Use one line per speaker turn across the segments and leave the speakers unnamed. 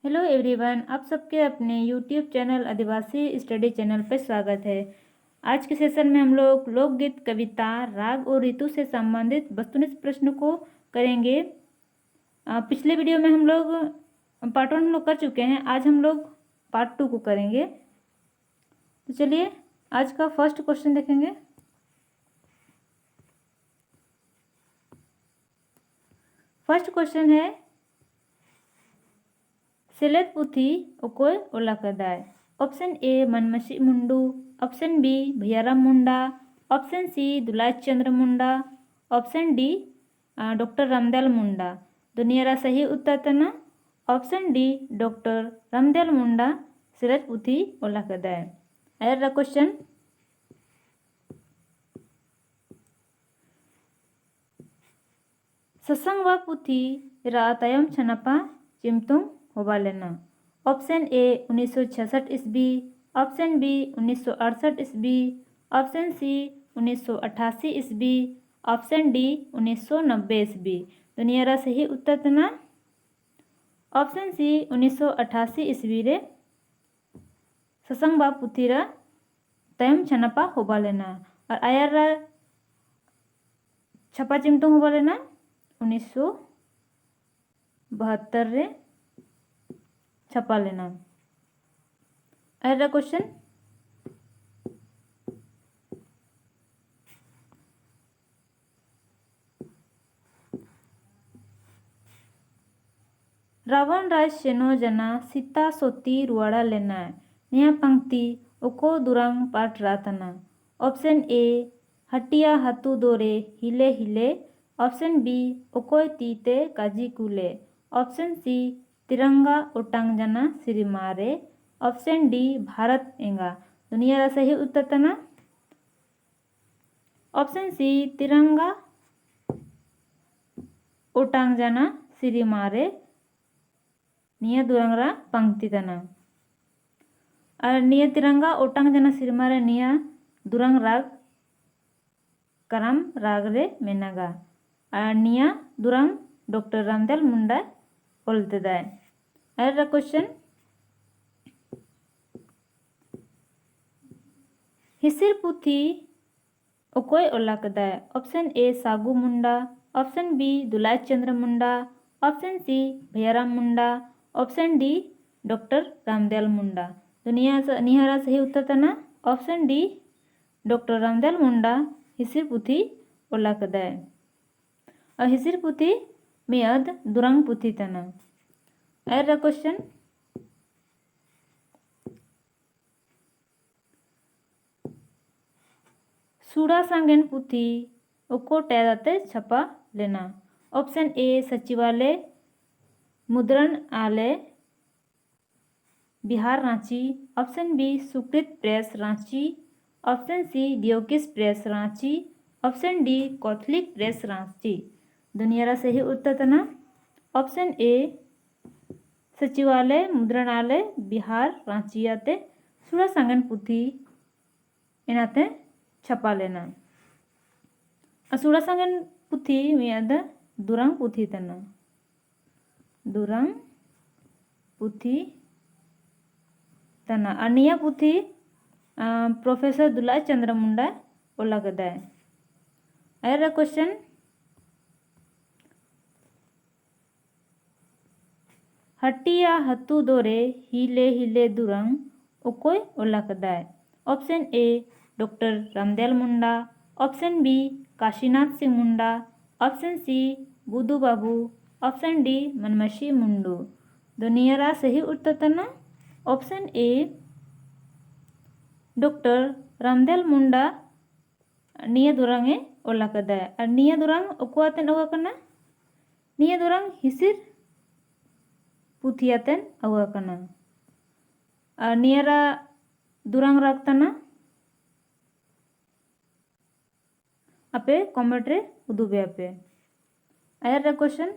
Hello everyone, आप सबके अपने यूट्यूब चैनल आदिवासी स्टडी चैनल पर स्वागत है। आज के सेशन में हम लोग लोकगीत, कविता, राग और ऋतु से संबंधित वस्तुनिष्ठ प्रश्न को करेंगे। पिछले वीडियो में हम लोग पार्ट 1 हम लोग कर चुके हैं। आज हम लोग पार्ट 2 को करेंगे। तो चलिए आज का फर्स्ट क्वेश्चन देखेंगे। फर्स्ट क्वेश्चन है, सेलेद पुथी ओकोय ओलाकदाय। Option A Manmasi Mundu, option B Bhaiyaram Munda, option C Dulaj Chandra Munda, option D doctor Ramdayal Munda. दुनियारा सही उत्तर तना option D doctor Ramdayal Munda सेलेद पुथी ओलाकदाय। अयर क्वेश्चन, सत्संग व पुथी रा तयम छनपा चिमतुंग होबा लेना। ऑप्शन ए 1966 ईस्वी, ऑप्शन बी 1968 ईस्वी, ऑप्शन सी 1988 ईस्वी, ऑप्शन डी 1990 ईस्वी। दुनियारा सही उत्तर तना ऑप्शन सी 1988 ईस्वी रे सत्संग बा पुथीरा तयम छनपा होबा लेना। और आयर छपा चिमतुंग होबा लेना 1972 रे छपा लेना। अगला क्वेश्चन, रावण राज सेनो जना सीता सोती रुआड़ा लेना। निया पंक्ति ओको दुरंग पाठ रातना। ऑप्शन ए हटिया हाथू दोरे हिले हिले, ऑप्शन बी ओकोय तीते काजी कुले, ऑप्शन सी तिरंगा ओटांग जना सिरिमारे, ऑप्शन डी भारत एंगा। दुनिया रा सही उत्तर तना ऑप्शन सी तिरंगा ओटांग जना सिरिमारे निया दुरंगरा पंक्ति तना। और निया तिरंगा ओटांग जना सिरिमारे निया दुरंग राग करम राग रे मेनागा। और निया दुरंग डॉक्टर रामदयाल मुंडा ओलतेदाय। अगला क्वेश्चन, हिसिर पुथी ओकोय ओलाकदाय। Option A Sagu Munda, option B Dulaj Chandra Munda, option C Bhaiyaram Munda, option D doctor Ramdayal Munda. दुनिया निहारा सही उत्तर तना option D doctor Ramdayal Munda हिसिर पुथी ओलाकदाय। और हिसिर पुथी मेयद दुरंग पुथी तना। अगला क्वेश्चन, सूड़ा सांगेन पुथी ओको टैदाते छपा लेना। ऑप्शन ए सचिवालय मुद्रण आलय Bihar Ranchi, option B Sukrit press Ranchi, option C diocese press Ranchi, option D Catholic press Ranchi. दुनियारा सही उत्तर तना ऑप्शन ए सचिवालय मुद्रणालय बिहार रांची आते सूड़ा सांगन पुथी इनाते छपा लेना। सूड़ा सांगन पुथी में दुरंग पुथी तना। दुरंग पुथी तना। अनिया पुथी प्रोफेसर दुलाज चंद्र मुंडा ओलाकदाय। अगला क्वेश्चन, हटिया हतु दोरे हिले हिले दुरंग ओकोय ओलाकदाय। Option A doctor Ramdayal Munda, option B Kashinath Singh Munda, option C Budhu Babu, option D Manmasi Mundu. दुनियारा सही उत्तर तना option A doctor Ramdayal Munda निया दुरंगे ओलाकदाय। और निया दुरंग ओकुआतेन ओगा कना निया दुरंग हिसिर पुथियातेन ओगा कना। और नियारा दुरंग रागतना आपे कमेंट रे उदुबे आपे। अयर क्वेश्चन,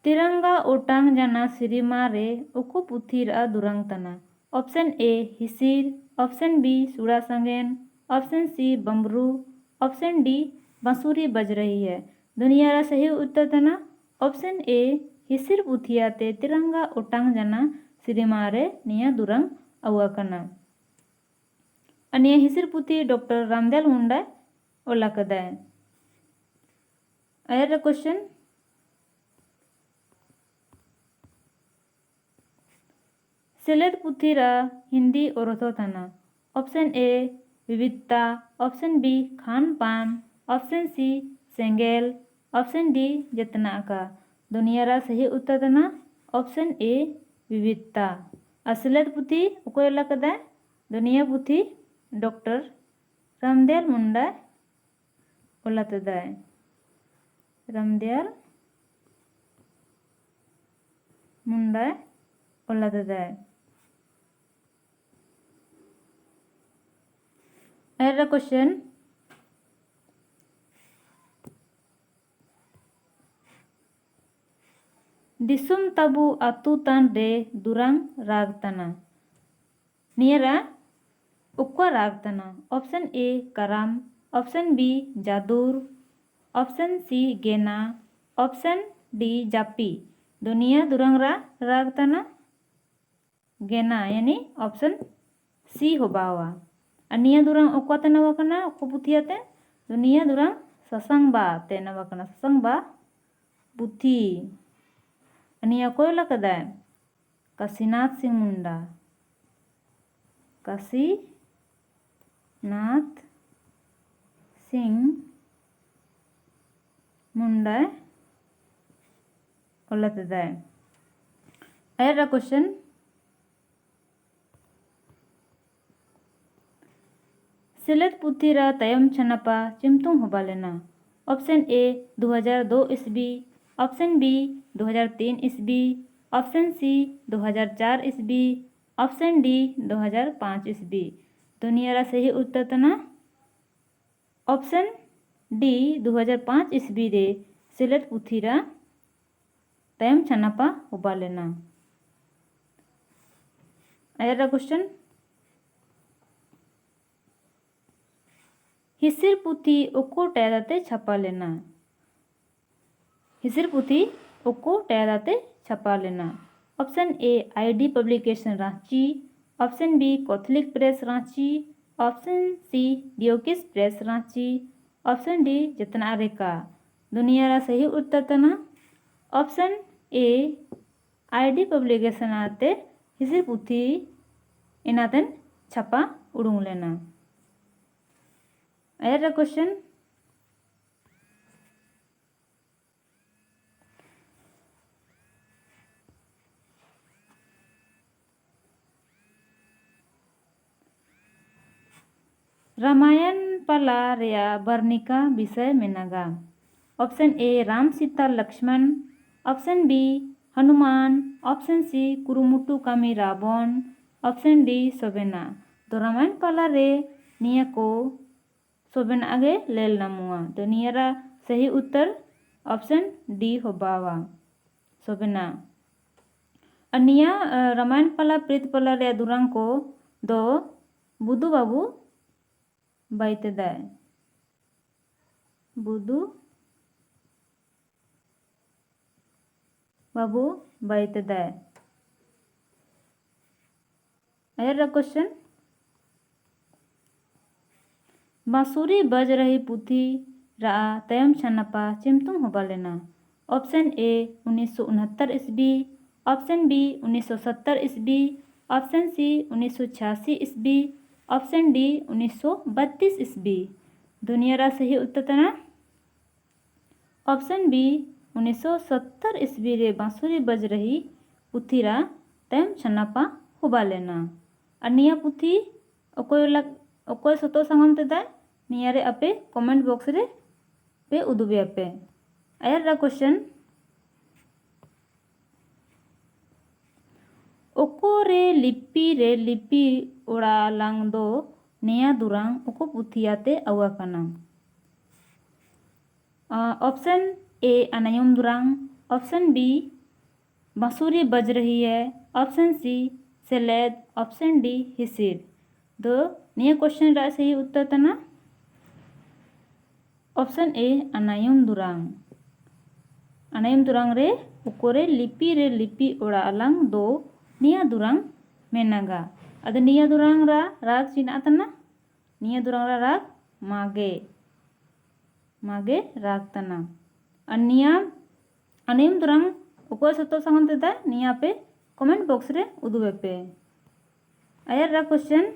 तिरंगा ओटांग जना सिरिमा रे ओको पुथीर दुरंग तना। ऑप्शन ए हिसिर, ऑप्शन बी सूड़ा सांगेन, ऑप्शन सी बम्बरू, ऑप्शन डी बांसुरी बज रही है। दुनिया सही उत्तर तना ऑप्शन ए हिसिर पुथियाते तिरंगा ओटांग जना सिनेमा रे निया दुरंग अवाकना अनिया हिसिर पुथी डॉक्टर रामदयाल मुंडा ओला कदाय आयर क्वेश्चन सेलेद पुथीरा हिंदी अर्थ थाना ऑप्शन ए विविधता ऑप्शन बी खान पान ऑप्शन सी सेंगेल ऑप्शन डी जतना का दुनिया सही उत्तर तना ऑप्शन ए विविधता सेलेद पुथी उको कदा दुनिया पुथी डॉक्टर रामदयाल मुंडा ओला तदाय रामदयाल मुंडा ओला तदाय अगला क्वेश्चन दिसुम ताबू आतु तान रे दुरंग राग तना नियरा उक्वा राग तना ऑप्शन ए कराम ऑप्शन बी जादूर ऑप्शन सी गेना ऑप्शन डी जापी दुनिया दुरंग राग तना गेना यानी ऑप्शन सी होबावा अनिया दुरंग उक्वा ते नवाकना उक्को पुथियाते दुनिया दुरंग ससंगबा ते नवाकना ससंगबा पुथी अनिया कोई लकदा काशीनाथ सिंह मुंडा काशीनाथ सिंह मुंडा ओलतदा अगला क्वेश्चन सिलेट पुथीरा तयम छनपा चिमतुंग होबा लेना ऑप्शन ए 2002 ईस्वी ऑप्शन बी 2003 ईस्वी ऑप्शन सी 2004 ईस्वी ऑप्शन डी 2005 ईस्वी दुनिया सही उत्तर तना ऑप्शन डी 2005 ईस्वी रे सिलेट पुथीरा तयम छनपा होबा लेना अगला क्वेश्चन हिसिर पुथी उको टैदाते छपा लेना हिसिर पुथी उको टैदाते छपा लेना option A ID publication Ranchi option B Catholic press Ranchi option C diocese press Ranchi option D जतना रेखा दुनिया सही उत्तर तना ऑप्शन ए आईडी पब्लिकेशन आते हिसिर पुथी इनातन छपा उड़ूंग लेना अगला क्वेश्चन रामायण पाला रेया वर्णिका विषय मेनागा option A Ram Sita Lakshman option B Hanuman option C कुरुमुटु कामी रावण ऑप्शन डी सोबेना तो रामायण पाला रे निया को सोबेना आगे लेल नामुआ तो नियरा सही उत्तर ऑप्शन डी होबावा सोबेना अनिया रामायण पाला प्रीत पाला रे दुरंग को दो बुदु बाबू बाइतेदाय बुदु बाबू बाइतेदाय अगला क्वेश्चन बांसुरी बज रही पुथी रा तयम छनपा चिमतुंग होबा लेना ऑप्शन ए 1969 ईस्वी ऑप्शन बी 1970 ईस्वी ऑप्शन सी 1986 ईस्वी ऑप्शन डी 1932 ईस्वी दुनिया सही उत्तर तना ऑप्शन बी 1970 ईस्वी रे बांसुरी बज रही पुथी रा तयम छनपा होबा लेना अनिया पुथी ओकोय सतो संगम तेदा निया रे अपे कमेंट बॉक्स रे पे उदुबे अपे अगला क्वेश्चन ओको रे लिपि ओड़ा लांग दो निया दुरांग ओको पुथियाते अवाकना ऑप्शन ए अनायम दुरांग ऑप्शन बी बांसुरी बज रही है ऑप्शन सी सेलेद ऑप्शन डी हिसिर दो निया क्वेश्चन रा सही उत्तर तना ऑप्शन ए अनायम दुरांग anayam durang re ukore lipi ora alang do nia durang menaga. Ada nia durang ra rag cina tana. Nia durang ra rag mage rag tana. Ania anayam durang ukore soto sangon teda nia pe comment box re udube pe. Ayar ra question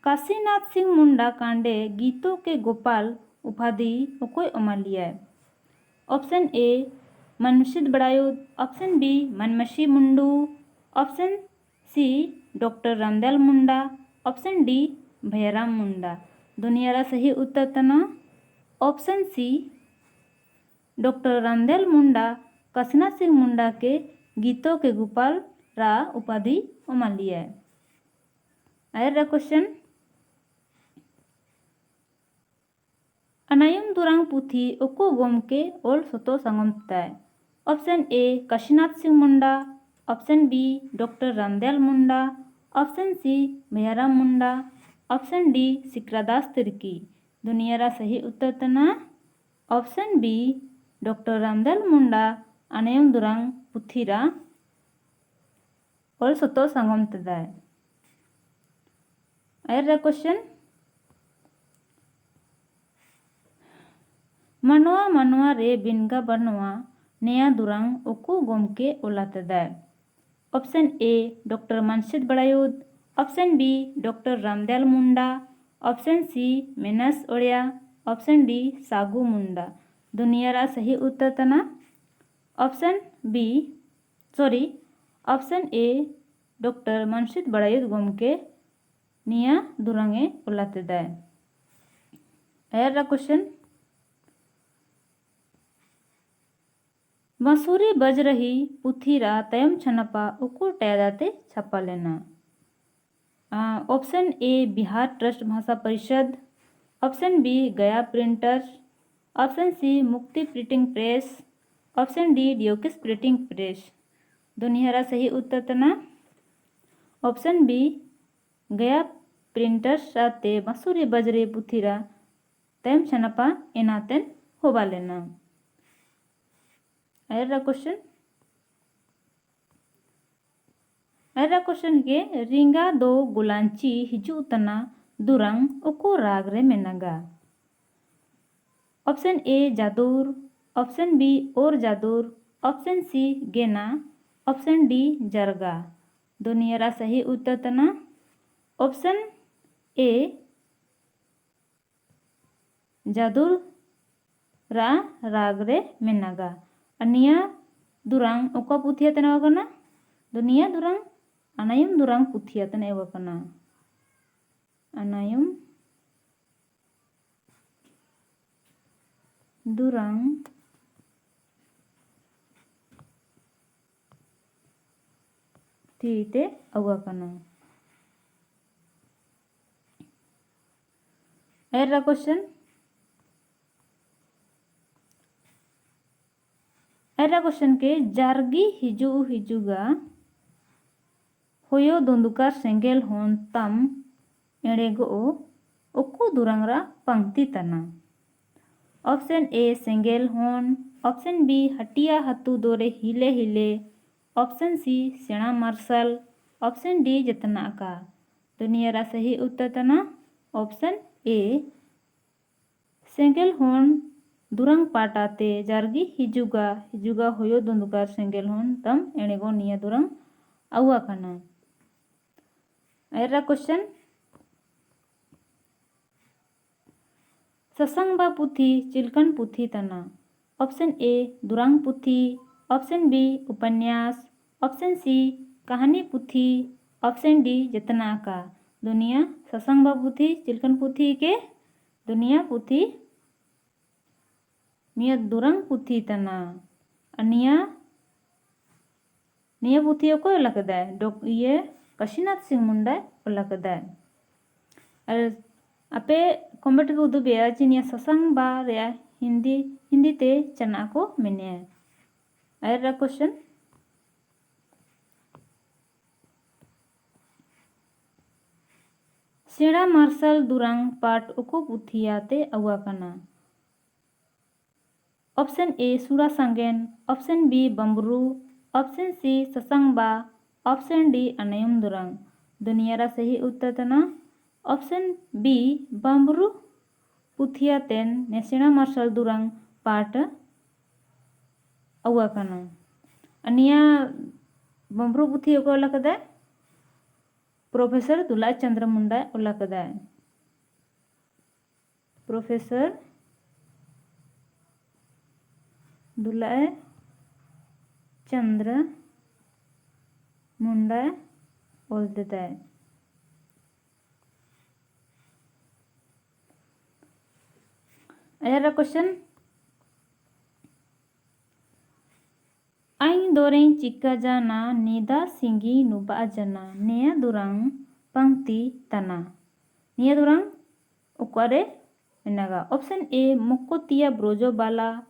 Kashinath Singh Munda कांडे गीतों के गोपाल उपाधि कोई अमालिया है। Option A Manmashid Badayud, option B Manmashi Mundu, option C doctor Ramdayal Munda, option D Bhaiyaram Munda. दुनिया रा सही उत्तर तना option C doctor Ramdayal Munda Kashinath Singh Munda के गीतों के गोपाल रा उपाधि अमालिया है। आयर रा क्वेश्चन अनायम दुरांग पुथी उको गोमके ओल सोतो संगमताय। Option A Kashinath Singh Munda, option B doctor Ramdayal Munda, option C Bhaiyaram Munda, option D Sikradas Tirkey. दुनिया रा सही उत्तर तना option B doctor Ramdayal Munda अनायम दुरांग पुथी रा ओल सोतो संगमताय। आयर रा क्वेश्चन मनवा मनवा रे बिनगा बनवा नया दुरांग उको गोमके ओलातदाय। Option A doctor Manmashid Badayud, option B doctor Ramdayal Munda, option C Menas Odiya, option D Sagu Munda. दुनिया रा सही उत्तर तना option A doctor Manmashid Badayud गोमके निया दुरांगे ओलातदाय। आयर रा क्वेश्चन बांसुरी बज रही पुथीरा तयम छनपा उकुर टैदाते छपा लेना। ऑप्शन ए Bihar trust Bhasha Parishad, option B Gaya printers, option C Mukti printing press, option D diocese printing press. दुनिया रा सही उत्तर तना ऑप्शन बी गया प्रिंटर्स राते बांसुरी बज रही पुथीरा तयम छनपा एनातेन होबा लेना। आयर क्वेश्चन के रिंगा दो गुलांची हिजू तना दुरंग उको राग रे मेनागा। ऑप्शन ए जादूर, ऑप्शन बी और जादूर, ऑप्शन सी गेना, ऑप्शन डी जरगा। दुनिया रा सही उत्तर तना ऑप्शन ए जादूर रा राग रे मेनागा। अनिया दुरांग उका पुथिया तना वगना दुनिया दुरांग अनायम दुरांग पुथिया तना वगना। अनायम दुरांग तीते अवकना। एरा क्वेश्चन के जारगी हिजुगा होयो दोंदुकार सेंगेल होन तम एड़ेगो उको दुरांगरा पंक्ति तना। ऑप्शन ए सेंगेल होन, ऑप्शन बी हटिया हतु दोरे हिले हिले, ऑप्शन सी सेना मार्शल, ऑप्शन डी जतना का। दुनिया रा सही उत्तर तना ऑप्शन ए सेंगेल होन दुरांग पाटाते जारगी हिजुगा होयो दोंदुकार सेंगेल होन तम एणेगो निया दुरांग आउआ कना। एरा क्वेश्चन ससंगबा पुथी चिलकन पुथी तना। ऑप्शन ए दुरांग पुथी, ऑप्शन बी उपन्यास, ऑप्शन सी कहानी पुथी, ऑप्शन डी जतना का। दुनिया ससंगबा पुथी चिलकन पुथी के दुनिया पुथी निया दुरांग पुथी तना। निया पुथी को लकदाय ये काशीनाथ सिंह मुंडा लकदाय। और आपे कमेंट को उदु बेया चिनिया ससंग बा रे हिंदी ते चना को मेने। आयर क्वेश्चन सेड़ा मार्शल दुरांग पाट उको पुथियाते अवा कना। ऑप्शन ए सूरा सांगेन, ऑप्शन बी बम्बरू, ऑप्शन सी ससंगबा, ऑप्शन डी अनयम दुरंग। दुनियारा सही उत्तर तना ऑप्शन बी बम्बरू पुथियातेन नेसेना मार्शल दुरंग पाठ अवाकना। अनिया बम्बरू पुथी को ओला कदा प्रोफेसर दुलाय चंद्र मुंडा ओला कदा। प्रोफेसर दुलाय चंद्र मुंडा ओल देता है। अयारा question Aing doreng cika jana nida singgi nuba jana nea durang pangti tana. Nea durang ukware menaga. Option A mukotia brojo bala.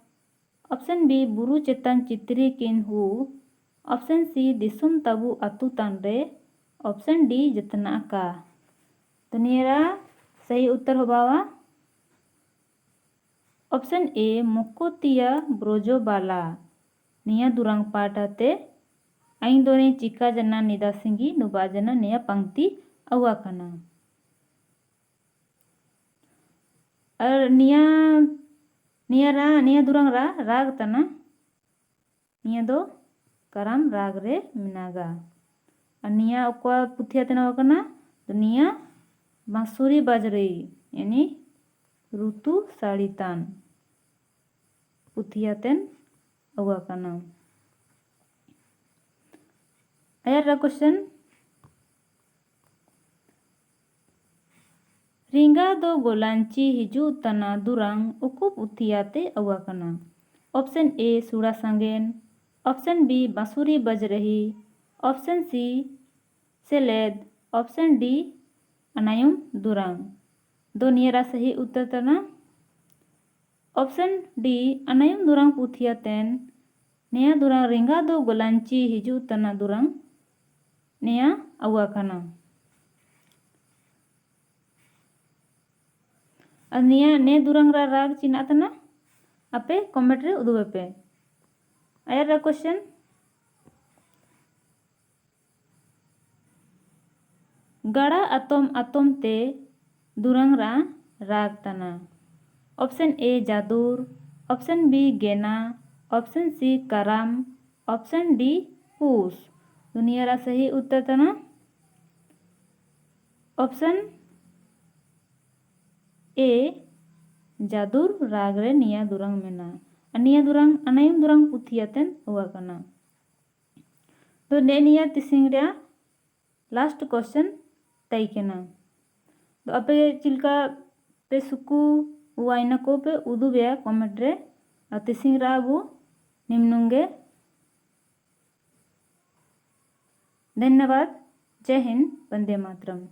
Option B buru cetan citri kinhu. Option C disum tabu atu tanre. Option D jatna का। तो नेरा सही उत्तर होबावा option A मुकोतिया ब्रोजो बाला निया दुरंग पाटाते आइन दोरे चिका जना निदा सिंगी नुबा जना निया पंक्ति अवा कना। और निया दुरंग राग तना निया दो करम राग रे मिनागा। और निया ओका पुथिया तना वकना तो निया बांसुरी बज रही यानी ऋतु साड़ीतान पुथिया तेन अवाकना। अयारा क्वेश्चन रिंगा दो गोलांची हिजू तना दुरंग उकुप उथियाते अवाकना। ऑप्शन ए सूड़ा सांगेन, ऑप्शन बी बांसुरी बज रही, ऑप्शन सी सेलेद, ऑप्शन डी अनायुम दुरंग। दो नियरा सही उत्तर तना ऑप्शन डी अनायुम दुरंग पुथिया तेन नेया दुरंग रिंगा दो गोलांची हिजू तना दुरंग नेया अवाकना। और नेया ने दुरंग राग चिना तना आपे कमेंट रे उदुबे पे। अयारा क्वेश्चन गड़ा अतोम ते दुरंग राग तना। ऑप्शन ए जादूर, ऑप्शन बी गेना, ऑप्शन सी कराम, ऑप्शन डी पूस। दुनियारा सही उत्तर तना ऑप्शन ए जादूर राग रे निया दुरंग मेना। निया दुरंग अनायुम दुरंग पुथियातेन हुआ कना। तो ने निया तिसिंगड़ा लास्ट क्वेश्चन तय केना। तो अपे चिल्का पे सुकु वाइना को पे उदु बेया कमेंट रे तिसिंगड़ा अबु निम्नुंगे। धन्यवाद। जय हिंद। वंदे मातरम।